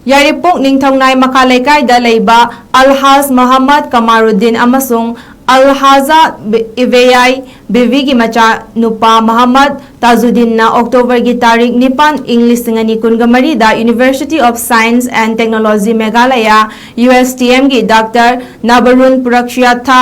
ꯌꯥꯏꯔꯤꯄꯣꯛ ꯅꯤꯡꯊꯧꯅꯥꯏ ꯃꯈꯥ ꯂꯩꯀꯥꯏꯗ ꯂꯩꯕ 𝗪ꯍꯥꯖ ꯃꯣꯍꯝꯃꯗ ꯀꯃꯥꯔꯨꯗꯗꯤꯟ ꯑꯃꯁꯨꯡ 𝗪𝗪𝗜𝗡𝗜𝗓𝗡 ꯒꯤ ꯃꯆꯥ ꯅꯨꯄꯥ ꯃꯣꯍꯝꯃꯗ ꯇꯥꯖꯨꯗꯤꯟꯅ ꯑꯣꯛꯇꯣꯕꯔꯒꯤ ꯇꯥꯔꯤꯛ 9, in 2024 the university of science and technology Meghalaya USTM ꯒꯤ ꯗꯥꯛꯇꯔ ꯅꯕꯔꯨꯟꯄꯨꯔꯛꯁꯤꯌꯥꯊꯥ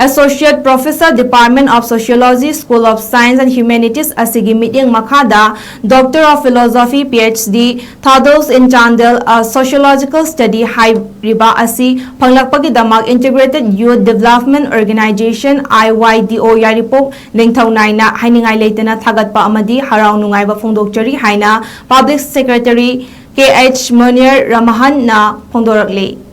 Associate Professor Department of Sociology School of Science and Humanities asigi mityeng makhada Doctor of Philosophy PhD 𝗪𝗪𝗜𝗡𝗜𝗓 Sociological Study haibriba asi phanglakpagidamak Integrated Youth Development Organization IYDO Yaripok Ningthaunaina hainingai leitana thagatpa amadi harau nungaiba phongdokchari haina Public Secretary 𝗪𝗪𝗜𝗡𝗜𝗓𝗓 na phongdorakle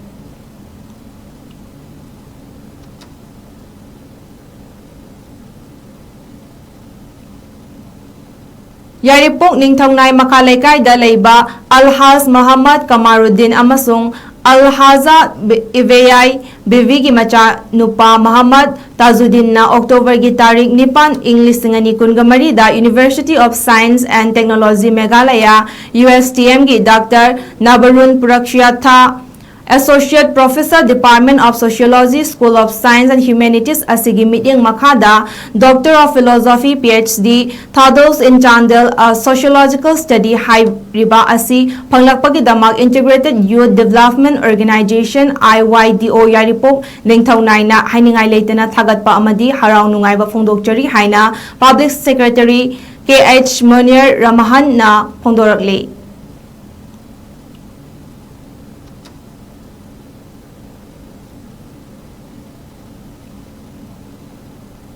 Yairipok ꯅꯤꯡꯊꯧꯅꯥꯏ ꯃꯈꯥ ꯂꯩꯀꯥꯏꯗ ꯂꯩꯕ 𝗪ꯍꯥꯖ ꯃꯣꯍꯝꯃꯗ ꯀꯃꯥꯔꯨꯗꯗꯤꯟ ꯑꯃꯁꯨꯡ 𝗪𝗪𝗜𝗡𝗑𝗓𝗡 ꯒꯤ ꯃꯆꯥ ꯅꯨꯄꯥ ꯃꯣꯍꯝꯃꯗ ꯇꯥꯖꯨꯗꯤꯟꯅ ꯑꯣꯛꯇꯣꯕꯔꯒꯤ ꯇꯥꯔꯤꯛ 9, in 2024 the university of science and technology Meghalaya USTM ꯒꯤ ꯗꯥꯛꯇꯔ ꯅꯕꯔꯨꯟꯄꯨꯔꯛꯁꯤꯌꯥꯊꯥ Associate Professor Department of Sociology School of Science and Humanities asigi mityeng makhada Doctor of Philosophy PhD 𝗪𝗪𝗜𝗡𝗓𝗓 Sociological Study haibriba asi phanglakpagidamak Integrated Youth Development Organization IYDO Yaripok Ningthaunaina hainingai leitana thagatpa amadi harau nungaiba phongdokchari haina Public Secretary 𝗪𝗪𝗜𝗡𝗓𝗓 na phongdorakle